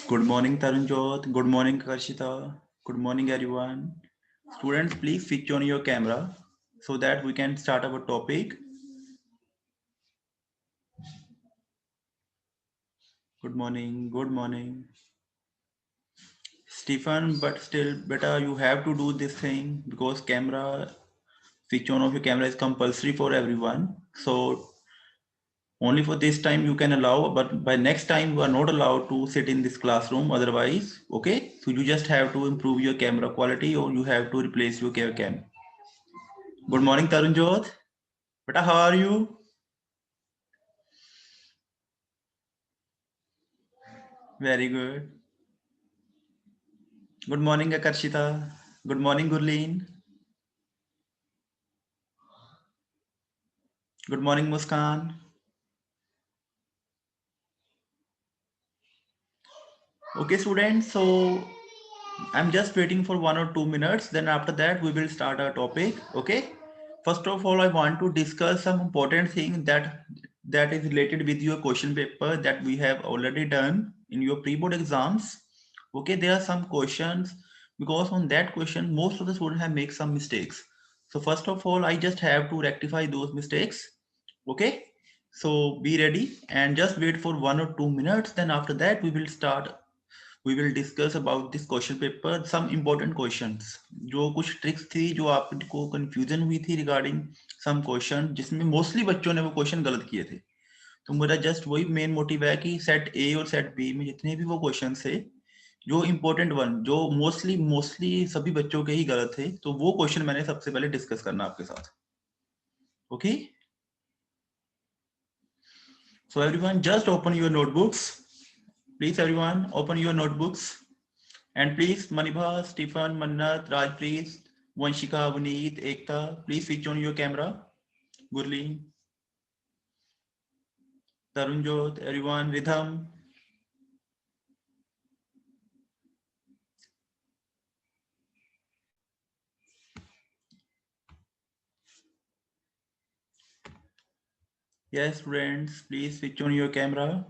Good morning, Tarunjot. Good morning, Karshita. Good morning, everyone. Students, please switch on your camera so that we can start our topic. Good morning. Good morning. Stephen, but still better you have to do this thing because camera switch on of your camera is compulsory for everyone. So only for this time you can allow, but by next time you are not allowed to sit in this classroom otherwise. Okay, so you just have to improve your camera quality or you have to replace your cam. Good morning, Tarunjot. Beta, how are you? Very good. Good morning, Akarshita. Good morning, Gurleen. Good morning, Muskan. Okay, students. So I'm just waiting for 1 or 2 minutes. Then after that, we will start our topic. Okay. First of all, I want to discuss some important thing that is related with your question paper that we have already done in your pre-board exams. Okay, there are some questions because on that question, most of the students have made some mistakes. So first of all, I just have to rectify those mistakes. Okay. So be ready and just wait for 1 or 2 minutes. Then after that, we will discuss about this question paper some important questions जो कुछ tricks थी जो आपको confusion हुई थी regarding some question जिसमें mostly बच्चों ने वो क्वेश्चन गलत किए थे तो मेरा जस्ट वही मेन मोटिव है कि सेट ए और सेट बी में जितने भी वो क्वेश्चन थे जो इम्पोर्टेंट वन जो मोस्टली सभी बच्चों के ही गलत थे तो वो क्वेश्चन मैंने सबसे पहले डिस्कस करना आपके साथ okay so everyone just open your notebooks please everyone open your notebooks And please, Manibha, Stephen, Mannat, Rajpreet, Vanshika, Vaneet, Ekta, please switch on your camera. Gurleen, Tarunjot, everyone, Rhythm. Yes, friends, please switch on your camera.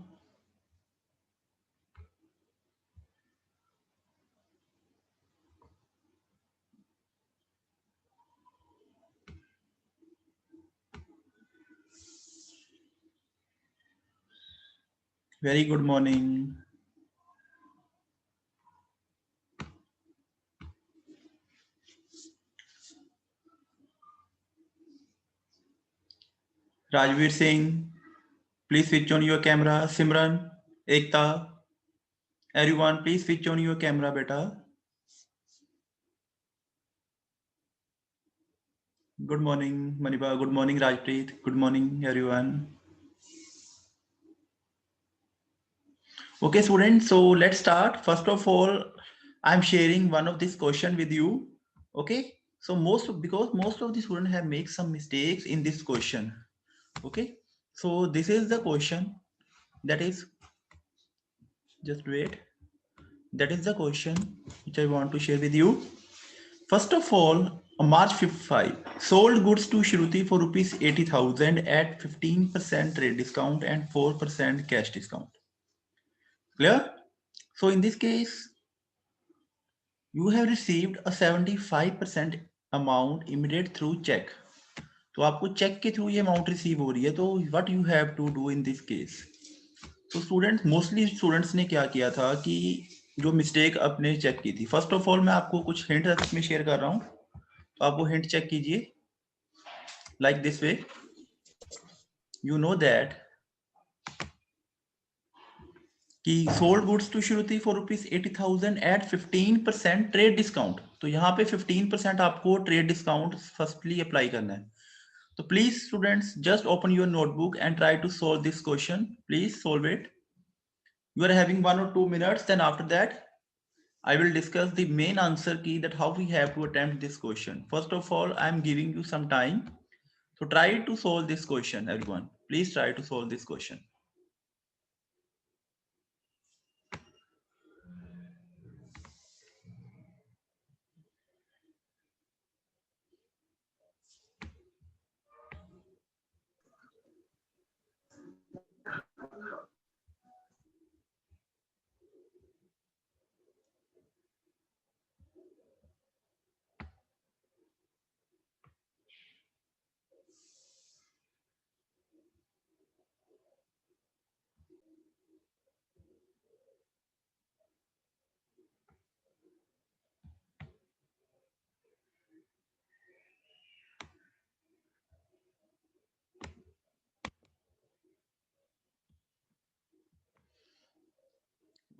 Very good morning. Rajveer Singh, please switch on your camera. Simran, Ekta, everyone, please switch on your camera, beta. Good morning, Manibha. Good morning, Rajpreet. Good morning, everyone. Okay, students, so let's start. First of all, I'm sharing one of this question with you. Okay, so because most of the students have made some mistakes in this question. Okay, so this is the question that is, just wait. That is the question which I want to share with you. First of all, on March 5, sold goods to Shruti for rupees 80,000 at 15% trade discount and 4% cash discount. Clear? So in this case, you have received a 75% amount immediate through check. तो आपको check के through ये amount receive हो रही है तो what you have to do in this case तो student mostly students ने क्या किया था कि जो मिस्टेक अपने चेक की थी फर्स्ट ऑफ ऑल मैं आपको कुछ हिंट इसमें शेयर कर रहा हूँ तो आप वो हिंट चेक कीजिए like this way you know that कि sold goods to Shruti for rupees 80,000 at 15% trade discount तो यहाँ पे 15% आपको ट्रेड डिस्काउंट फर्स्टली अप्लाई करना है तो please students just open your notebook and try to solve this question. Please solve it. You are having 1 or 2 minutes. Then after that, I will discuss the main answer key that how we have to attempt this question. First of all, I am giving you some time. So try to solve this question, everyone. Please try to solve this question.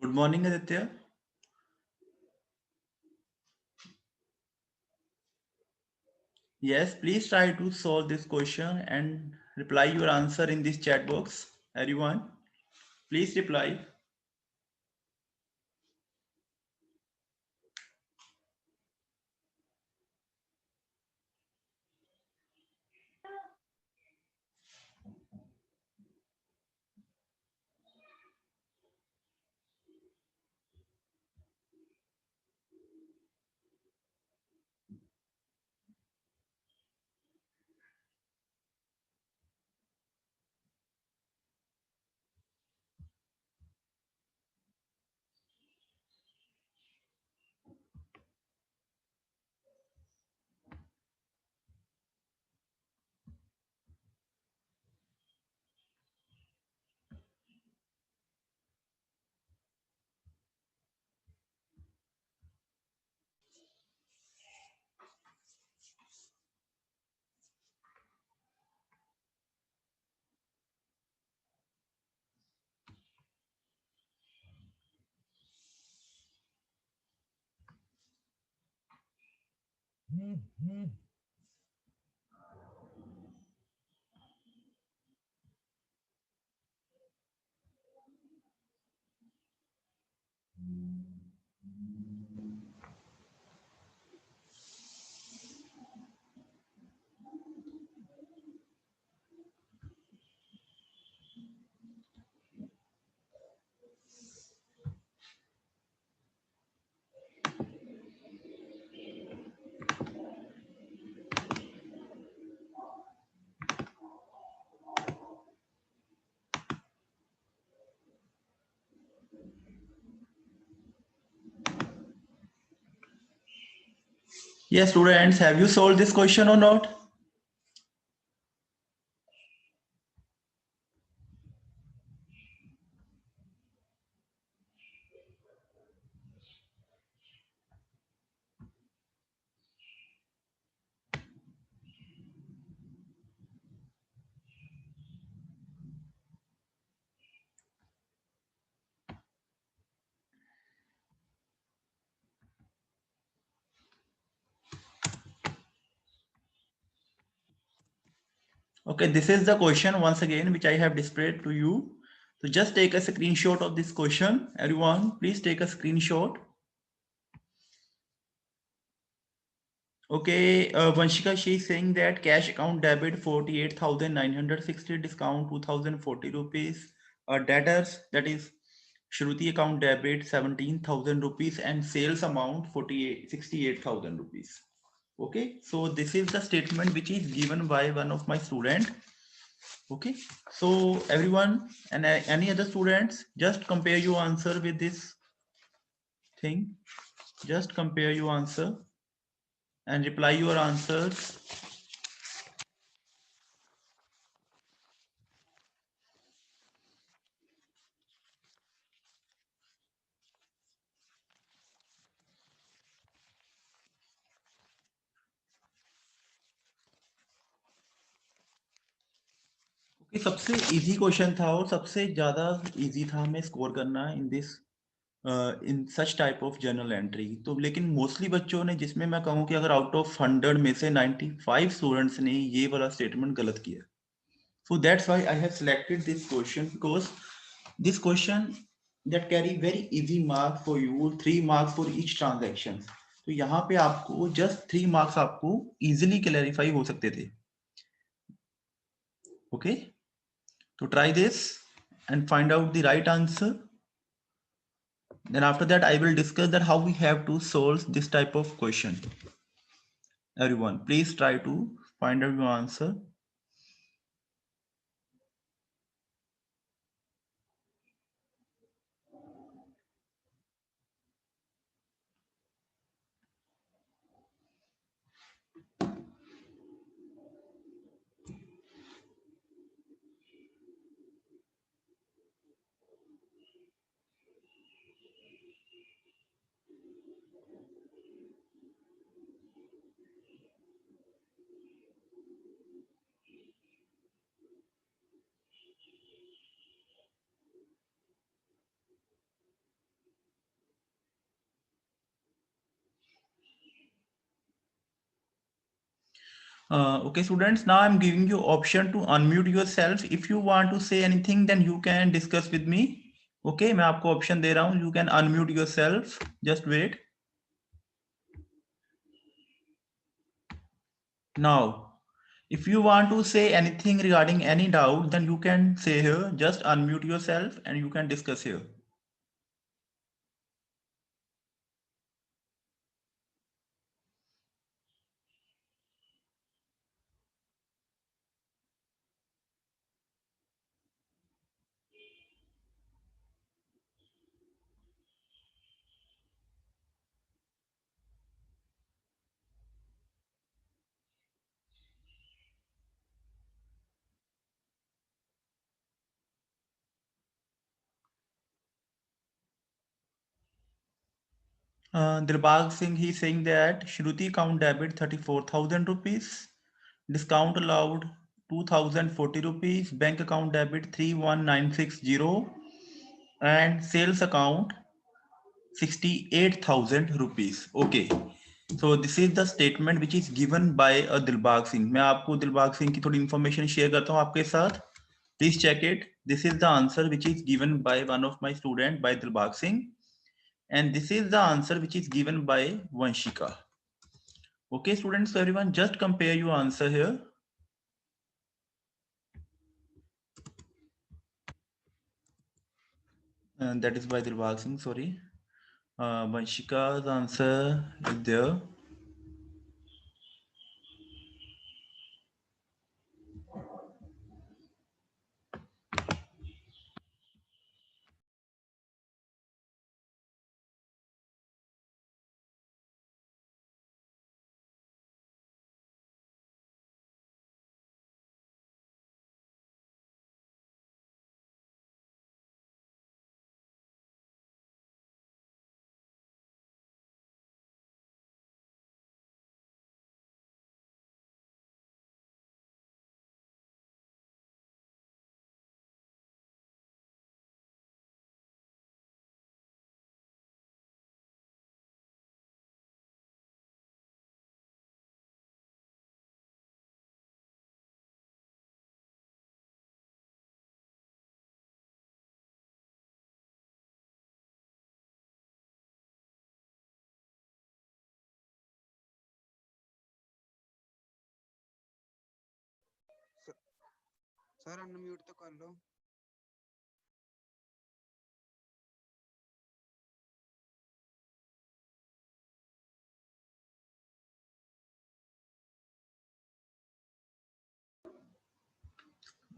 Good morning, Aditya. Yes, please try to solve this question and reply your answer in this chat box. Everyone, please reply. Yes, students, have you solved this question or not? Okay, this is the question once again, which I have displayed to you. So just take a screenshot of this question. Everyone, please take a screenshot. Okay, Vanshika, she is saying that cash account debit 48,960, discount 2,040 rupees. Debtors, that is Shruti account debit 17,000 rupees and sales amount 68,000 rupees. Okay, so this is the statement which is given by one of my student. Okay, so everyone and any other students, just compare your answer with this thing. Just compare your answer and reply your answers. Okay, सबसे easy question था और सबसे ज्यादा easy था हमें score करना in this in such type of journal entry. तो लेकिन मोस्टली बच्चों ने, जिसमें मैं कहूँ कि अगर आउट ऑफ 100 में से 95 स्टूडेंट्स ने ये वाला स्टेटमेंट गलत किया। So that's why I have selected this question, because this question that carry very easy marks for you, 3 marks for each transaction. तो यहाँ पे आपको जस्ट 3 मार्क्स आपको इजिली क्लैरिफाई हो सकते थे। ओके, तो try this and find out the right answer. Then after that, I will discuss that how we have to solve this type of question. Everyone, please try to find out your answer. Okay, students, now I'm giving you option to unmute yourself. If you want to say anything, then you can discuss with me. Okay, मैं आपको option दे रहा हूँ. You can unmute yourself. Just wait. Now, if you want to say anything regarding any doubt, then you can say here. Just unmute yourself and you can discuss here. Dilbag Singh, he's saying that Shruti account debit 34,000 rupees, discount allowed 2,040 rupees, bank account debit 31960, and sales account 68,000 rupees. Okay, so this is the statement which is given by a Dilbag Singh. मैं आपको दिलबाग सिंह की थोड़ी information share करता हूँ आपके साथ. Please check it. This is the answer which is given by one of my student by Dilbag Singh. And this is the answer which is given by Vanshika. Okay, students, so everyone just compare your answer here. And that is by Dilbag Singh, sorry. Vanshika's answer is there. Sir unmute तो कर लो.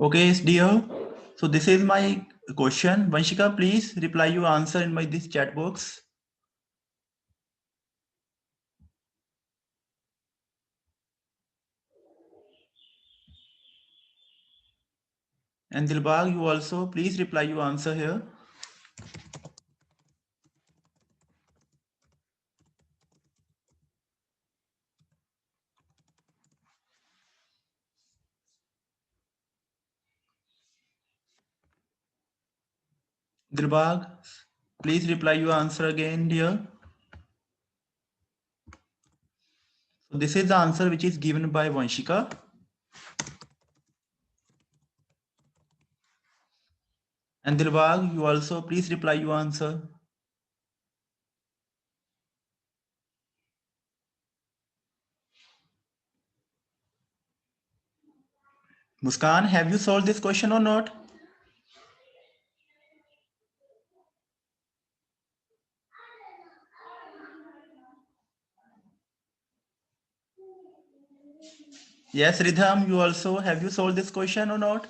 Okay, dear. So this is my question. Vanshika, please reply your answer in my this chat box. And Dilbag, you also please reply your answer here. Dilbag, please reply your answer again, dear. So this is the answer which is given by Vanshika. And Dilbag, you also please reply your answer. Muskan, have you solved this question or not? Yes, Ridham, you also have you solved this question or not?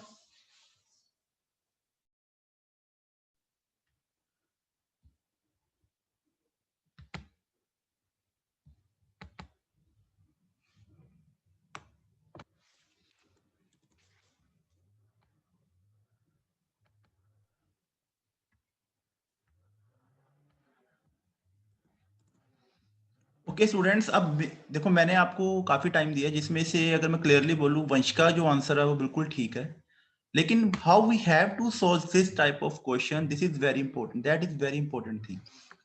Okay students, अब देखो मैंने आपको काफी time दिया जिसमें से अगर मैं क्लियरली बोलूं वंशिका जो आंसर है वो बिल्कुल ठीक है, लेकिन how we have to solve this type of question, this is very important, that is very important thing.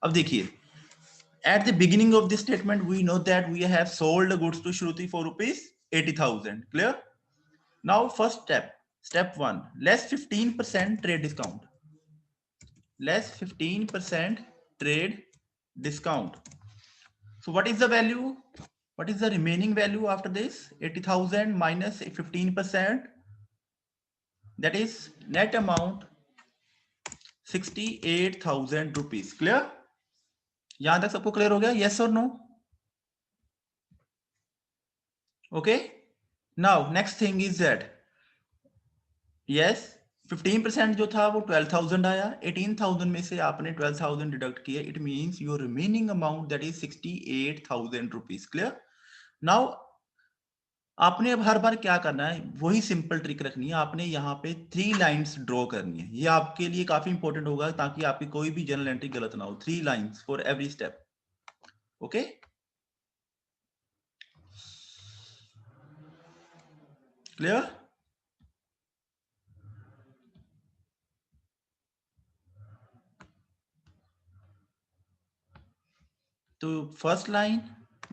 अब देखिए, at the beginning of this statement we know that we have sold the goods to Shruti for rupees 80,000. Clear? Now first step 1, less 15% trade discount. Less 15% trade discount. So what is the value? What is the remaining value after this? 80,000 minus 15%. That is net amount 68,000 rupees. Clear? यहां तक सबको clear हो गया? Yes or no? Okay. Now next thing is that yes 15% जो था वो 12,000 आया. 18,000 में से आपने 12,000 डिडक्ट किया. It means your remaining amount that is 68,000 rupees. Clear? Now आपने अब हर बार क्या करना है, वही सिंपल ट्रिक रखनी है. आपने यहाँ पे 3 लाइंस ड्रॉ करनी है. ये आपके लिए काफी इंपॉर्टेंट होगा ताकि आपकी कोई भी जर्नल एंट्री गलत ना हो. 3 lines for every step. Okay, clear? तो first line,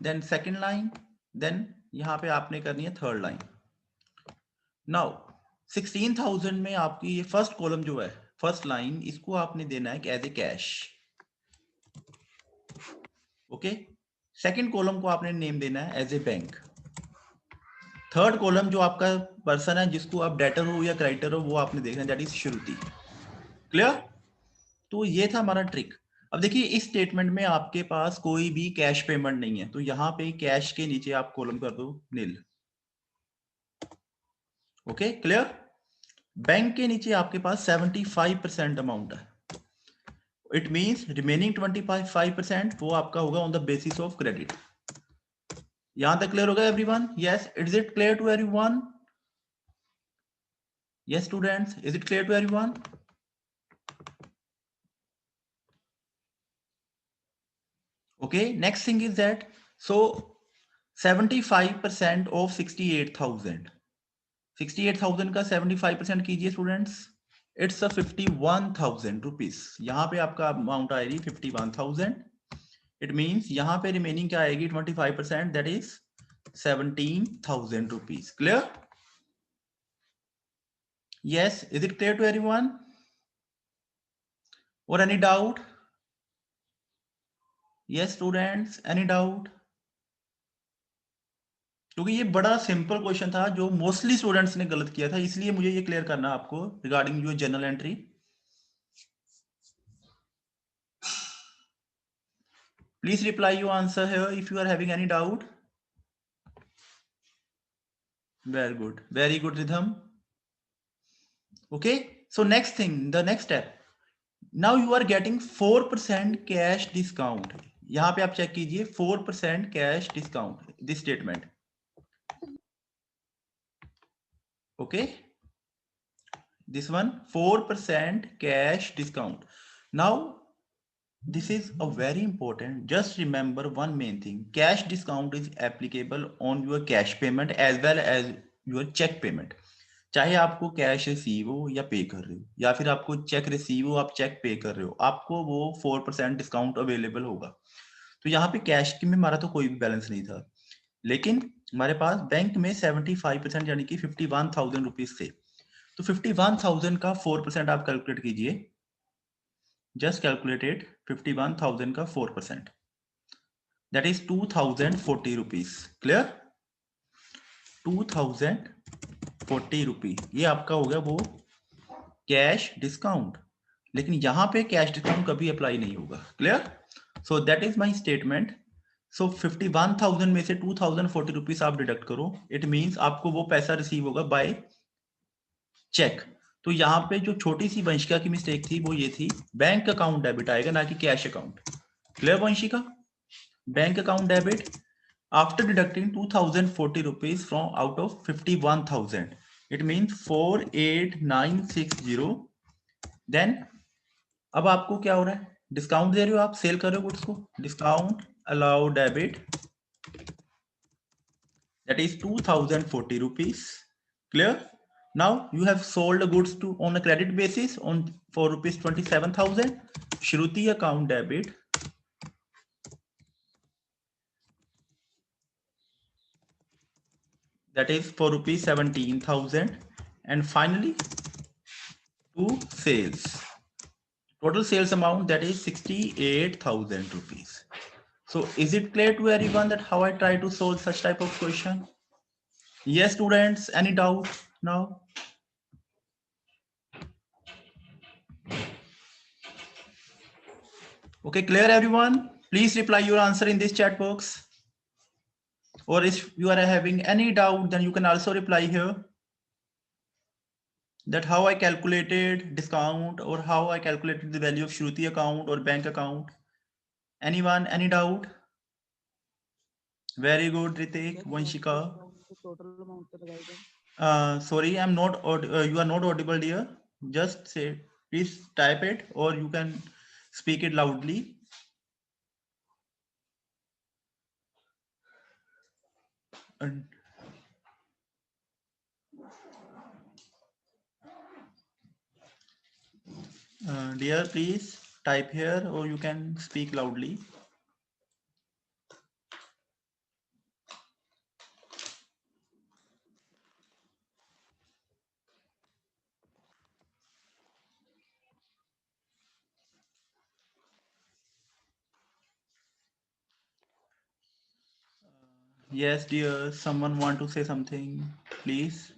then second line, then यहाँ पे आपने करनी है थर्ड लाइन. नाउ 16,000 में आपकी ये फर्स्ट कॉलम जो है, फर्स्ट लाइन, इसको आपने देना है as a cash. Okay, second column को आपने नेम देना है as a bank. Third column जो आपका पर्सन है जिसको आप डेटर हो या क्रेडिटर हो वो आपने देखना है, दैट इज श्रुति. क्लियर? तो ये था हमारा ट्रिक. अब देखिए इस स्टेटमेंट में आपके पास कोई भी कैश पेमेंट नहीं है, तो यहां पे कैश के नीचे आप कॉलम कर दो नील. Okay, clear? बैंक के नीचे आपके पास 75% अमाउंट है. इट मींस रिमेनिंग 25% वो आपका होगा on the basis of credit. यहां तक क्लियर होगा everyone? Yes, is it clear to everyone? Yes students, is it clear to everyone? Okay, next thing is that so 75% of 68,000. 68,000 का 75% कीजिए students. It's a 51,000 rupees. यहाँ पे आपका amount आएगी 51,000. It means यहाँ पे रिमेनिंग क्या आएगी 25%, that is 17,000 rupees. Clear? Yes, is it clear to everyone और any doubt? Yes students, any doubt? क्योंकि ये बड़ा सिंपल क्वेश्चन था जो मोस्टली स्टूडेंट्स ने गलत किया था, इसलिए मुझे ये क्लियर करना आपको regarding your journal entry. Please reply your answer here if you are having any doubt. Very good Rhythm. Okay, so next thing, the next step. Now you are getting 4% cash discount. यहां पे आप check कीजिए 4% cash discount, this statement. Okay, this one 4% cash discount. Now this is a very important, just remember one main thing, cash discount is applicable on your cash payment as well as your check payment. चाहे आपको cash receive हो या पे कर रहे हो, या फिर आपको चेक रिसीव हो आप चेक पे कर रहे हो, आपको वो 4% डिस्काउंट अवेलेबल होगा. तो यहाँ पे कैश की में हमारा तो कोई भी बैलेंस नहीं था, लेकिन हमारे पास बैंक में 75% यानी कि 51,000 रुपीज थे. तो 51,000 का 4% आप कैलकुलेट कीजिए. जस्ट कैलकुलेटेड 51,000 का 4%, that is 2,040 rupees. Clear? 2,040 rupees ये आपका हो गया वो कैश डिस्काउंट. लेकिन यहां पे कैश डिस्काउंट कभी अप्लाई नहीं होगा. Clear? So that is my statement. So 51,000 में से 2,040 रुपीज आप डिडक्ट करो. इट मींस आपको वो पैसा रिसीव होगा बाय चेक. तो यहाँ पे जो छोटी सी वंशिका की मिस्टेक थी वो ये थी, बैंक अकाउंट डेबिट आएगा ना कि cash account. Clear Vanshika? Bank account debit after deducting 2,040 rupees from out of 51,000. It means 4,8,960. Then अब आपको क्या हो रहा है, डिस्काउंट दे रहे हो, आप सेल कर रहे हो गुड्स को. Discount allow debit, that is 2,040 rupees. Clear? Now you have sold the goods to on a credit basis on for rupees 27,000. Shruti account debit. that is for rupees 17,000, and finally to sales, total sales amount that is 68,000 rupees. So is it clear to everyone that how I try to solve such type of question? Yes, students, any doubt now? Okay, clear everyone? Please reply your answer in this chat box. Or if you are having any doubt, then you can also reply here that how I calculated discount or how I calculated the value of Shruti account or bank account. Anyone, any doubt? Very good, Ritik, Vanshika. Sorry, I'm not. You are not audible, dear. Just say, please type it, or you can speak it loudly. And, dear, please type here, or you can speak loudly. Yes, dear. Someone want to say something, please.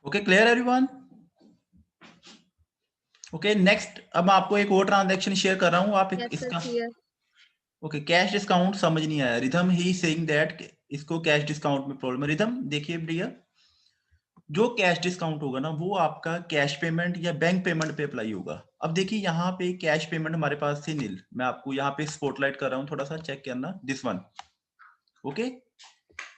Okay, clear everyone? Okay, next अब मैं आपको एक और transaction share कर रहा हूँ, आप इसका ओके कैश डिस्काउंट समझ नहीं आया. रिदम ही सेइंग दैट इसको कैश डिस्काउंट में प्रॉब्लम है. रिदम देखिए भैया, जो कैश डिस्काउंट होगा ना वो आपका कैश पेमेंट या बैंक पेमेंट पे अप्लाई होगा. अब देखिए यहाँ पे कैश पेमेंट हमारे पास थी नील. मैं आपको यहाँ पे स्पॉटलाइट कर रहा हूँ, थोड़ा सा चेक करना दिस वन. ओके,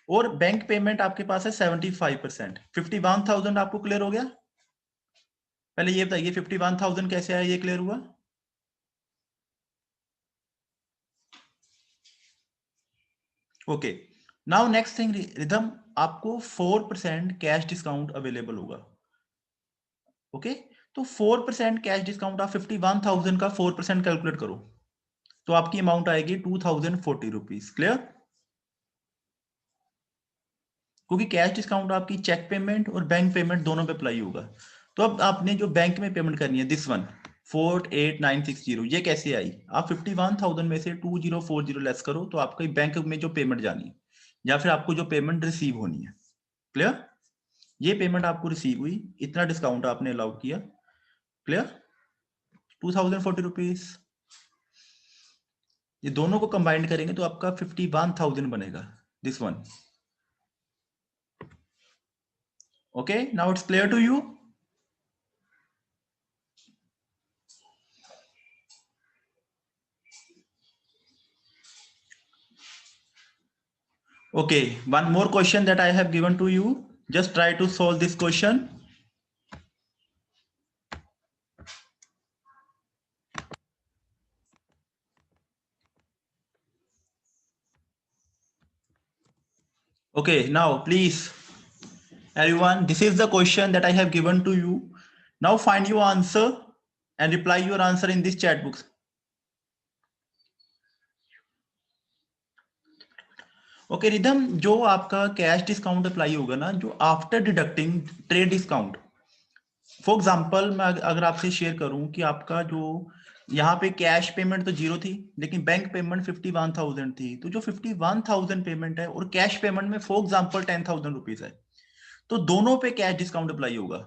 और बैंक पेमेंट आपके पास है 75%. 51,000 आपको क्लियर हो गया? पहले ये बताइए 51,000 कैसे आया, ये क्लियर हुआ? Okay, now next thing rhythm, आपको 4% कैश डिस्काउंट अवेलेबल होगा. ओके, तो 4% कैश डिस्काउंट आप 51,000 का 4% कैलकुलेट करो तो आपकी अमाउंट आएगी 2,040 रुपीज. क्लियर? क्योंकि कैश डिस्काउंट आपकी चेक पेमेंट और बैंक पेमेंट दोनों पे अप्लाई होगा. तो अब आपने जो बैंक में पेमेंट करनी है दिस वन 48960, ये कैसे आई? आप 51,000 में से 2040 लेस करो तो आपको बैंक में जो पेमेंट जानी है या फिर आपको जो पेमेंट रिसीव होनी है. क्लियर? ये पेमेंट आपको रिसीव हुई, इतना डिस्काउंट आपने अलाउड किया. क्लियर? 2,040 रुपीज. ये दोनों को कंबाइंड करेंगे तो आपका 51,000 बनेगा this one. Okay, now it's clear to you? Okay, one more question that I have given to you. Just try to solve this question. Okay, now please, everyone, this is the question that I have given to you. Now find your answer and reply your answer in this chat box. Okay rhythm, जो आपका cash discount apply होगा ना, जो after deducting trade discount, for example मैं अगर आपसे share करूं कि आपका जो यहाँ पे कैश पेमेंट तो 0 थी लेकिन बैंक पेमेंट 51,000 थी, तो जो 51,000 पेमेंट है और कैश पेमेंट में फॉर एग्जांपल 10,000 रुपीज है, तो दोनों पे कैश डिस्काउंट अप्लाई होगा.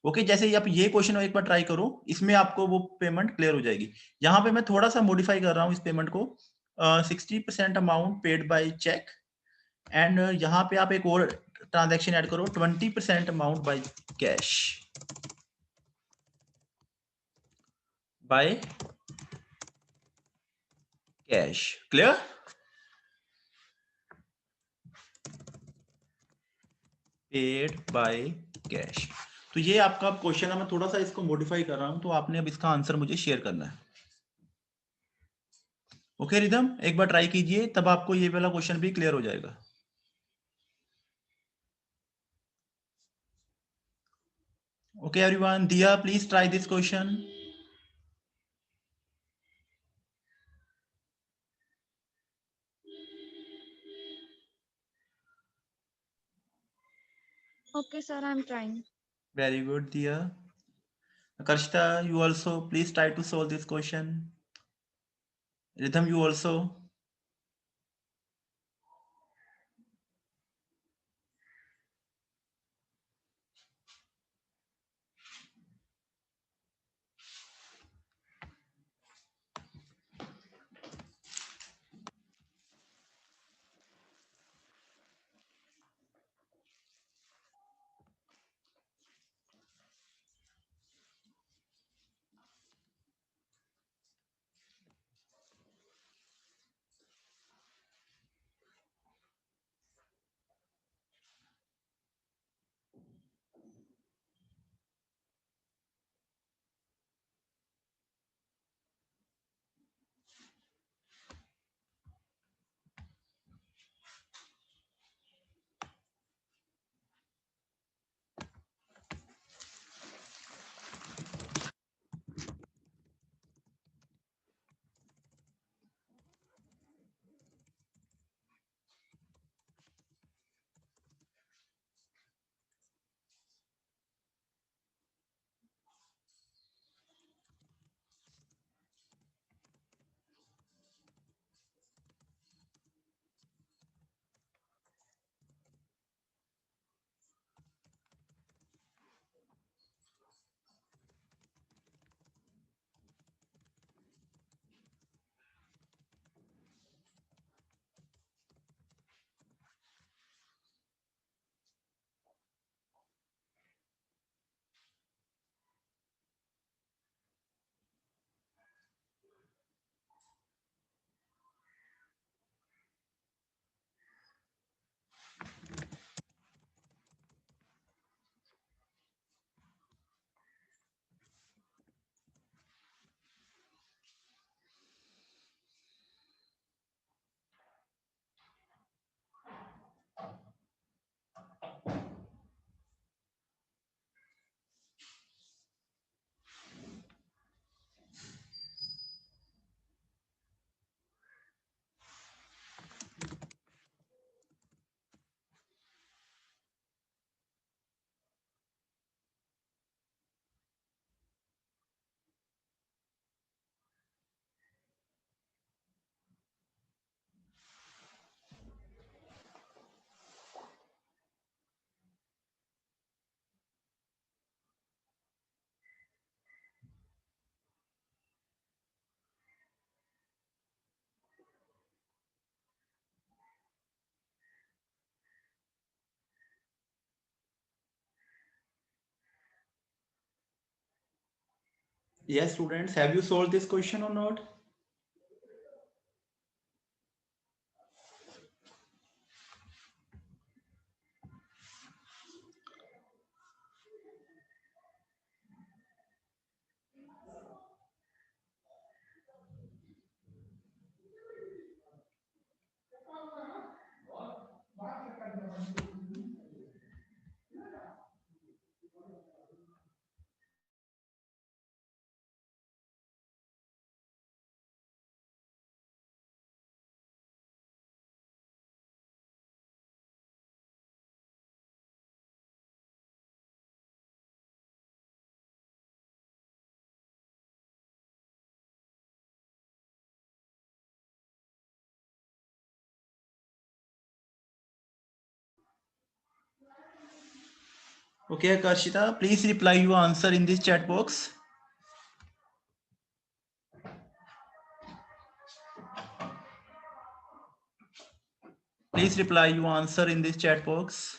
ओके, जैसे आप ये क्वेश्चन एक बार ट्राई करो, इसमें आपको वो पेमेंट क्लियर हो जाएगी. यहाँ पे मैं थोड़ा सा मॉडिफाई कर रहा हूँ इस पेमेंट को. 60% amount paid by cheque, and यहाँ पे आप एक और ट्रांजैक्शन ऐड करो, 20% amount by cash, by cash. Clear? Paid by cash. तो ये आपका क्वेश्चन है, मैं थोड़ा सा इसको मॉडिफाई कर रहा हूं, तो आपने अब इसका आंसर मुझे शेयर करना है. ओके रिदम, एक बार ट्राई कीजिए, तब आपको ये वाला क्वेश्चन भी क्लियर हो जाएगा. Okay, everyone. Dia, please try this question. Okay, sir, I'm trying. Very good, Dia. Karshita, you also please try to solve this question. Rhythm, you also. Yes, students, have you solved this question or not? Okay, Karshita, please reply your answer in this chat box. Please reply your answer in this chat box.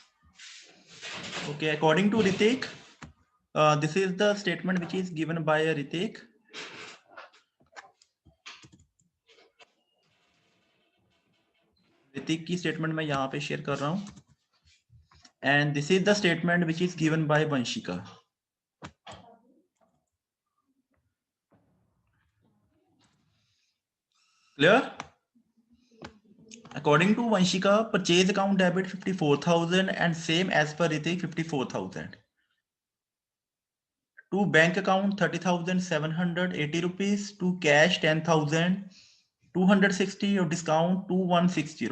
Okay, according to Ritik, this is the statement which is given by Ritik. Ritik की statement मैं यहाँ पे share कर रहा हूँ. And this is the statement which is given by Vanshika. Clear? According to Vanshika, purchase account debit 54,000 and same as per Ritik 54,000. to bank account 30,780 rupees, to cash 10,260 or discount 2160.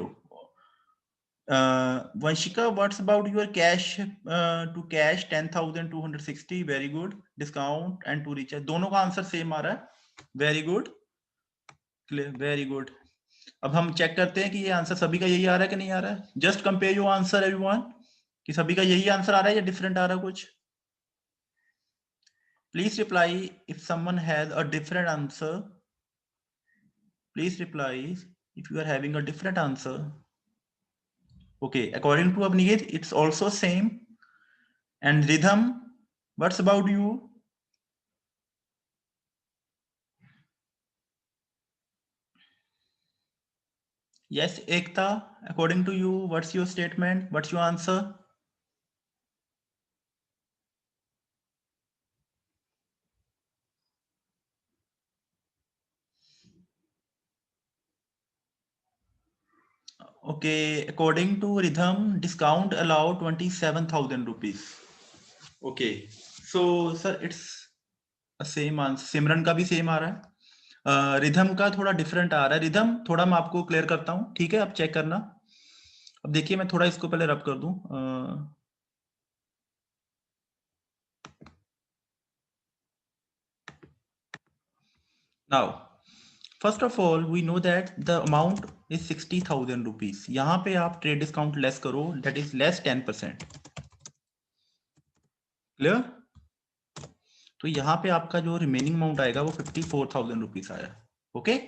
Vanshika, what's about your cash to cash 10,260? Very good. Discount and to recharge. दोनों का answer same आ रहा है. Very good. Very good. अब हम check करते हैं कि ये आंसर सभी का यही आ रहा है कि नहीं आ रहा है. Just compare your answer everyone, कि सभी का यही आंसर आ रहा है या डिफरेंट आ रहा है कुछ. Please reply if someone has a different answer. Please reply if you are having a different answer. Okay, according to Abnigit, it's also same. And Rhythm, what's about you? Yes, Ekta, according to you, what's your statement? What's your answer? Okay, according to Rhythm, discount allowed 27,000 rupees. Okay, so sir, it's a same answer. सिमरन का भी same आ रहा है. Rhythm का थोड़ा different आ रहा है. Rhythm थोड़ा मैं आपको क्लियर करता हूं, ठीक है, आप चेक करना. अब देखिए मैं थोड़ा इसको पहले रब कर दूं. Now first of all we know that the amount is 60,000 rupees. यहाँ पे आप ट्रेड डिस्काउंट लेस करो, दैट इज लेस 10%. क्लियर? तो यहाँ पे आपका जो रिमेनिंग अमाउंट आएगा वो 54,000 रुपीज आया. Okay,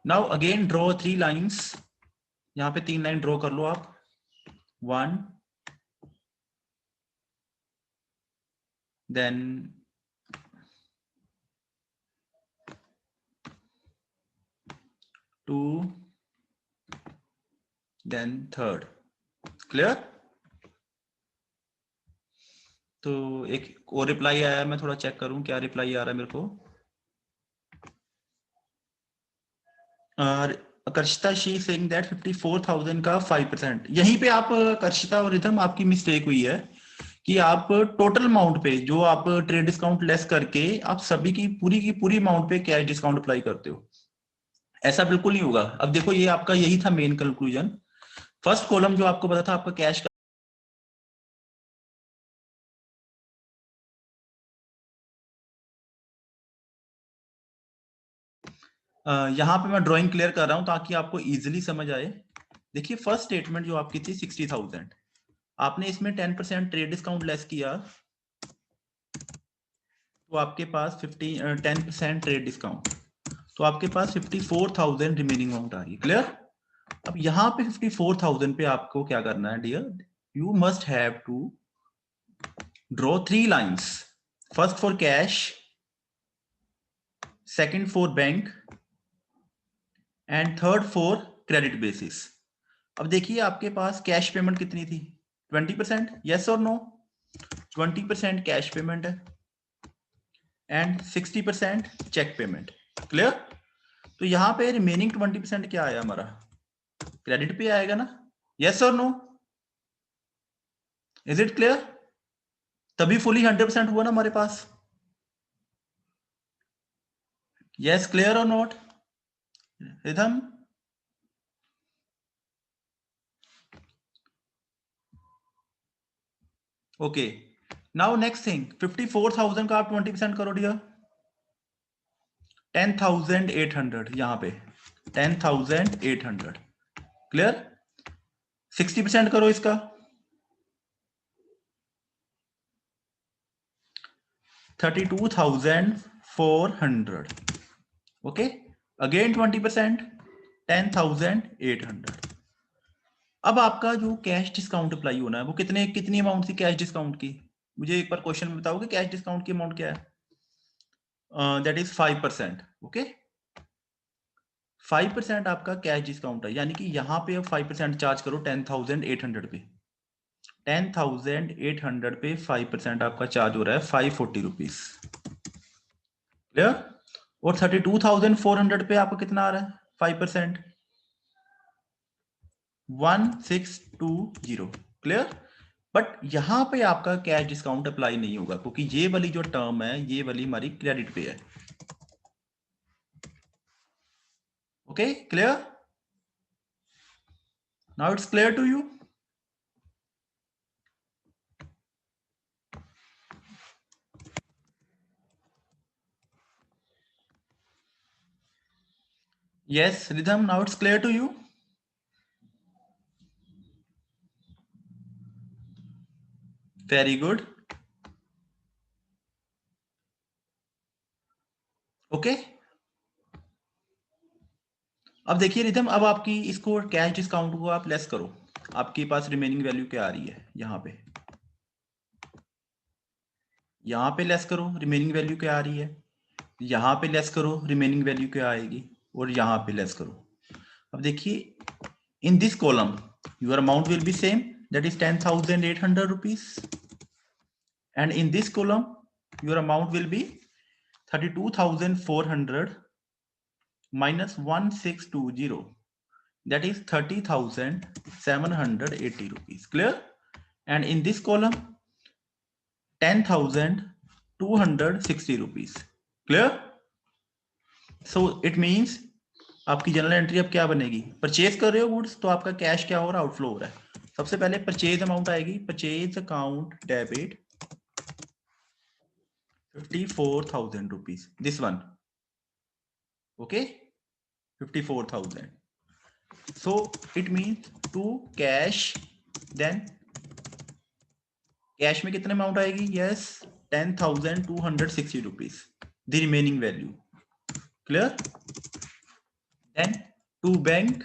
now again draw 3 lines. यहाँ पे 3 लाइन ड्रॉ कर लो आप. 1, then 2, then 3rd. क्लियर? तो एक और रिप्लाई आया, मैं थोड़ा चेक करूं क्या रिप्लाई आ रहा है मेरे को. कर्षिता शी सेइंग दैट 54,000 का 5%. यहीं पे आप कर्षिता और रिधम आपकी मिस्टेक हुई है कि आप टोटल अमाउंट पे जो आप ट्रेड डिस्काउंट लेस करके आप सभी की पूरी अमाउंट पे कैश डिस्काउंट अप्लाई करते हो. ऐसा बिल्कुल नहीं होगा. अब देखो ये आपका यही था मेन कंक्लूजन. फर्स्ट कॉलम जो आपको पता था आपका कैश का, यहां पे मैं ड्राइंग क्लियर कर रहा हूं ताकि आपको इजीली समझ आए. देखिए फर्स्ट स्टेटमेंट जो आपकी थी 60,000, आपने इसमें 10% ट्रेड डिस्काउंट लेस किया तो आपके पास 10% ट्रेड डिस्काउंट, तो आपके पास 54,000 रिमेनिंग अमाउंट आ रही है. क्लियर? अब यहाँ पे 54,000 पे आपको क्या करना है dear, you must have to draw 3 lines. First for cash, second for bank and third for credit basis. अब देखिए आपके पास कैश पेमेंट कितनी थी? 20%. यस और नो? 20% कैश पेमेंट है एंड 60% चेक पेमेंट. क्लियर? तो यहाँ पे रिमेनिंग 20% क्या आया हमारा? क्रेडिट पे आएगा ना? यस और नो? Is it clear? तभी फुली 100% हुआ ना हमारे पास. यस, क्लियर और not? Rhythm? Okay, now next thing, 54,000 का आप 20% करो डियर. 10,800 यहां पे 10,800. क्लियर? 60% करो इसका. 32,400. Okay, again 20%, 10,800. अब आपका जो कैश डिस्काउंट अप्लाई होना है वो कितनी अमाउंट थी कैश डिस्काउंट की? मुझे एक बार क्वेश्चन में बताओगे कैश डिस्काउंट की अमाउंट क्या है? That is 5%. ओके, 5% आपका कैश डिस्काउंट है, यानी कि यहाँ पे 5% चार्ज करो 10,800 पे. 10,800 पे 5% आपका चार्ज हो रहा है 540 रुपीज. क्लियर? और 32,400 पे आपको कितना आ रहा है 5%? 1620. क्लियर? बट यहां पे आपका कैश डिस्काउंट अप्लाई नहीं होगा क्योंकि ये वाली जो टर्म है ये वाली हमारी क्रेडिट पे है। Okay, clear? Now it's clear to you? Yes, Rhythm, now it's clear to you? Very good. Okay. अब देखिए रिदम, अब आपकी इसको कैश डिस्काउंट को आप लेस करो, आपके पास रिमेनिंग वैल्यू क्या आ रही है? यहाँ पे लेस करो, रिमेनिंग वैल्यू क्या आ रही है? यहाँ पे लेस करो, रिमेनिंग वैल्यू क्या आएगी? और यहाँ पे लेस करो। अब देखिए, in this column your amount will be same, that is 10,800 rupees, and in this column your amount will be 32,400 minus 1620, that is 30,780 rupees. Clear? And in this column 10,260 rupees. Clear? So it means आपकी general entry अब क्या बनेगी? Purchase कर रहे हो goods तो आपका cash क्या हो रहा है? आउटफ्लो हो रहा है। सबसे पहले परचेज अमाउंट आएगी, purchase account debit 54,000 rupees, this one. Okay, 54,000. So it means to cash, then cash में कितने अमाउंट आएगी? Yes, 10,260 rupees, the remaining value. Clear? Then to bank,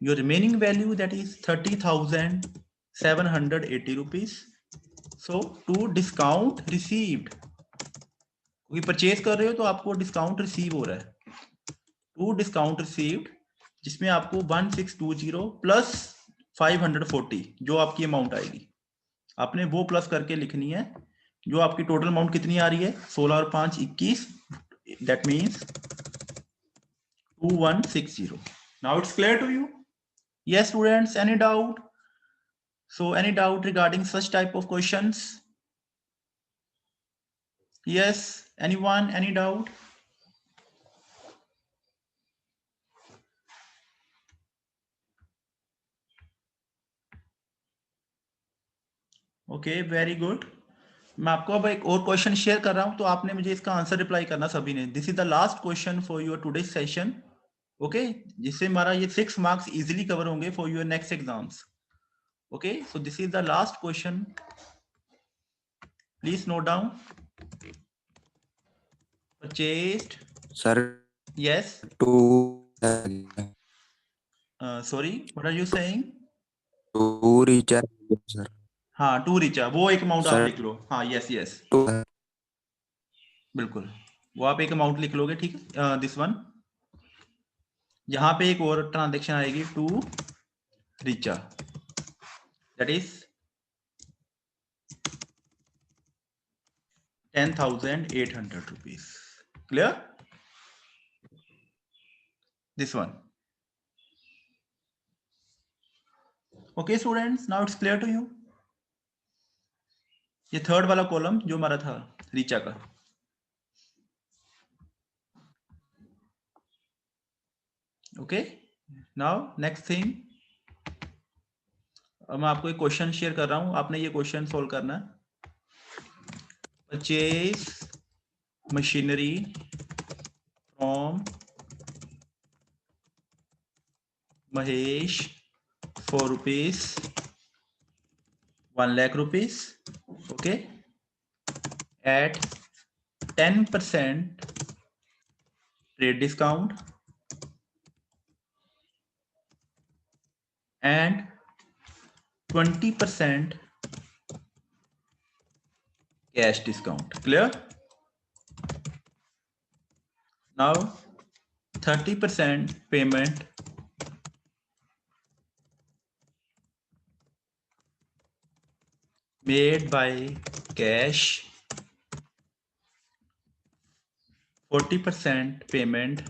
your remaining value, that is 30,780 rupees. So to discount received, क्योंकि purchase कर रहे हो तो आपको discount receive हो रहा है, टू डिस्काउंट रिसीव्ड, जिसमें आपको 1620 प्लस 540 जो आपकी अमाउंट आएगी, आपने वो प्लस करके लिखनी है। जो आपकी टोटल अमाउंट कितनी आ रही है? 16 और 5 21, that means 2160. Now it's clear to you? Yes students, any doubt? So any doubt regarding such type of questions? Yes, anyone, any doubt? Okay, very good. मैं आपको अब एक और क्वेश्चन शेयर कर रहा हूं, तो आपने मुझे इसका आंसर रिप्लाई करना सभी ने। This is the last question for your today session. Okay, जिससे हमारा ये 6 मार्क्स इजीली कवर होंगे for your next exams. Okay, so this is the last question, please note down. Purchased, sir yes, to sorry, what are you saying? To recharge sir हाँ, to Richa, वो एक amount आप sir लिख लो। हाँ, yes yes, to बिल्कुल, वो आप एक अमाउंट लिख लोगे, ठीक है। दिस वन, यहाँ पे एक और ट्रांजेक्शन आएगी, to Richa, that is 10,800 rupees. Clear? This one. Okay students, now it's clear to you? ये थर्ड वाला कॉलम जो हमारा था रीचा का। ओके, नाउ नेक्स्ट थिंग, अब मैं आपको एक क्वेश्चन शेयर कर रहा हूं, आपने ये क्वेश्चन सोल्व करना है। Purchase machinery from Mahesh for rupees 1 lakh rupees, okay, at 10% trade discount and 20% cash discount. Clear? Now 30% payment made by cash, 40% payment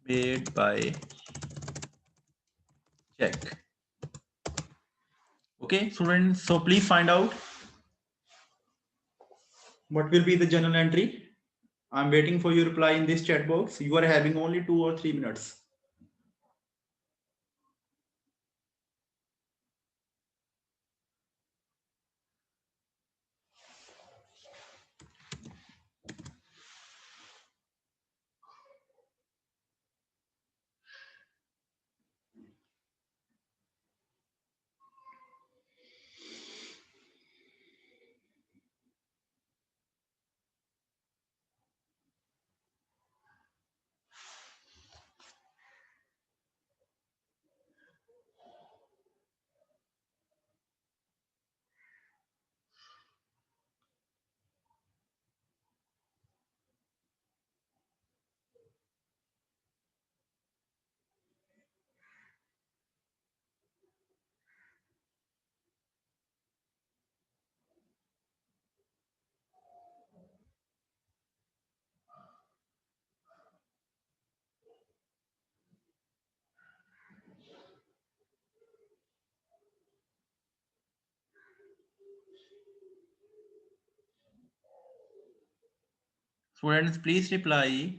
made by check. Okay, students, so please find out what will be the journal entry. I'm waiting for your reply in this chat box. You are having only 2 or 3 minutes. Students, please reply.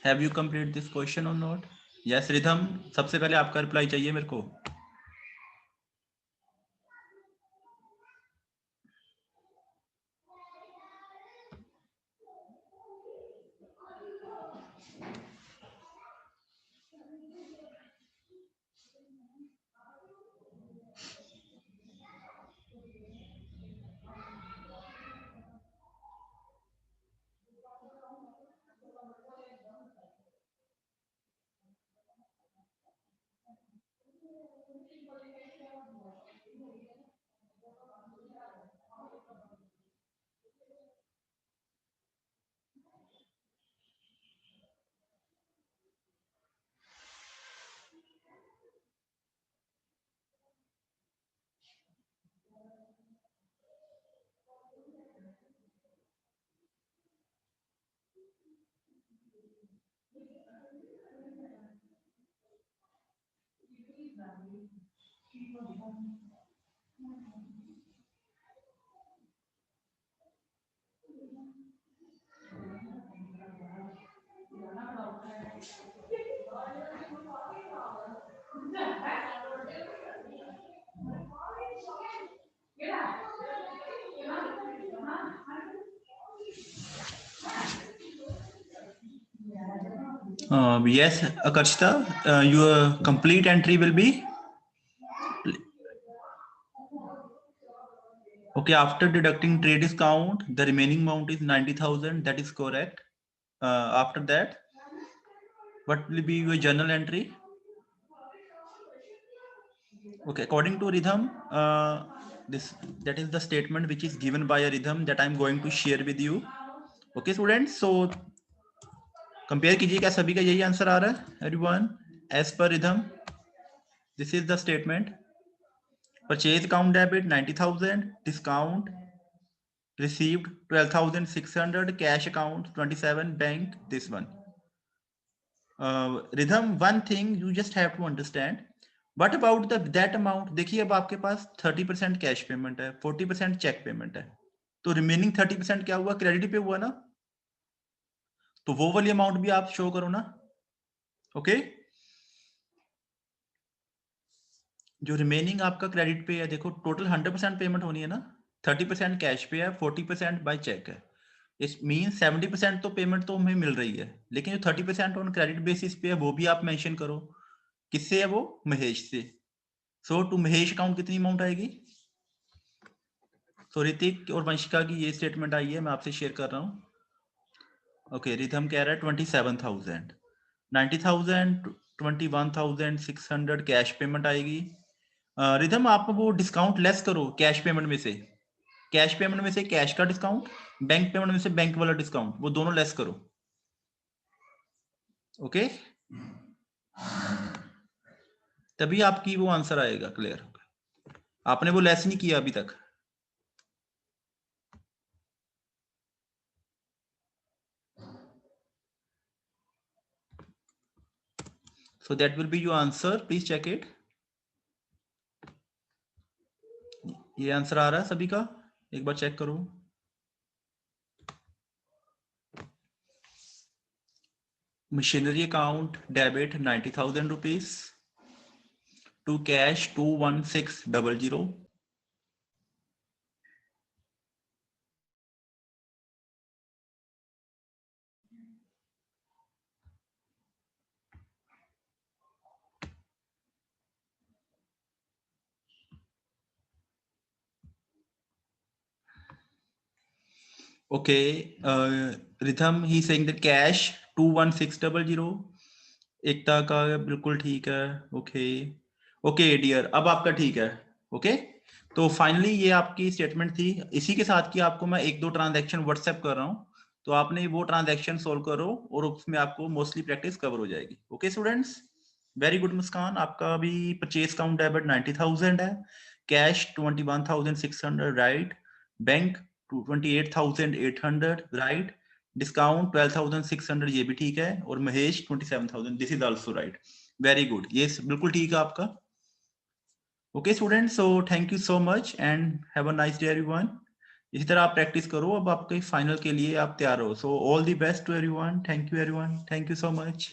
Have you completed this question or not? Yes, Rhythm, सबसे पहले आपका reply चाहिए मेरे को. Yes, Akarshita, your complete entry will be okay. After deducting trade discount, the remaining amount is 90,000. That is correct. After that, what will be your journal entry? Okay, according to Rhythm, that is the statement which is given by a Rhythm that I'm going to share with you. Okay, students. So compare कीजिए क्या सभी का यही answer आ रहा है everyone as per Rhythm this is the statement purchase account debit 90,000 discount received 12,600 cash account 27 bank this one Rhythm one thing you just have to understand what about the that amount देखिए अब आपके पास 30% cash payment है 40% cheque payment है तो remaining 30% क्या हुआ credit पे हुआ ना तो वो वाली अमाउंट भी आप शो करो ना ओके जो रिमेनिंग आपका क्रेडिट पे है देखो टोटल 100% पेमेंट होनी है ना 30% कैश पे है 40% बाय चेक है इस मीन 70% तो पेमेंट तो हमें मिल रही है लेकिन जो 30% ऑन क्रेडिट बेसिस पे है वो भी आप मेंशन करो किससे है वो महेश से सो टू महेश अकाउंट कितनी अमाउंट आएगी सो ऋतिक और वंशिका की ये स्टेटमेंट आई है मैं आपसे शेयर कर रहा हूँ ओके रिथम कह रहा है 27,000 90,000 21,600 कैश पेमेंट आएगी रिदम आप वो डिस्काउंट लेस करो कैश पेमेंट में से कैश का डिस्काउंट बैंक पेमेंट में से बैंक वाला डिस्काउंट वो दोनों लेस करो ओके तभी आपकी वो आंसर आएगा क्लियर आपने वो लेस नहीं किया अभी तक so that will be your answer please check it ये आंसर आ रहा है सभी का? एक बार चेक करो। Machinery account debit 90,000 rupees to cash 21600। Okay, Rhythm, he saying that cash 21600. Ekta का बिल्कुल ठीक है। ओके ओके डियर, अब आपका ठीक है। ओके, तो फाइनली ये आपकी स्टेटमेंट थी। इसी के साथ की आपको मैं एक दो ट्रांजैक्शन व्हाट्सएप कर रहा हूँ, तो आपने वो ट्रांजैक्शन सोल्व करो और उसमें आपको मोस्टली प्रैक्टिस कवर हो जाएगी। Okay students, very good. Muskan, आपका अभी परचेज काउंट डेबिट 90,000 है, cash 21,600 right, bank 28,800 right, discount 12,600 ये भी ठीक है, और Mahesh 27,000 this is also right. Very good, ये बिल्कुल ठीक है आपका। Okay student, so thank you so much and have a nice day everyone. इसी तरह आप प्रैक्टिस करो, अब आपके फाइनल के लिए आप तैयार हो। So all the best to everyone. Thank you everyone, thank you so much.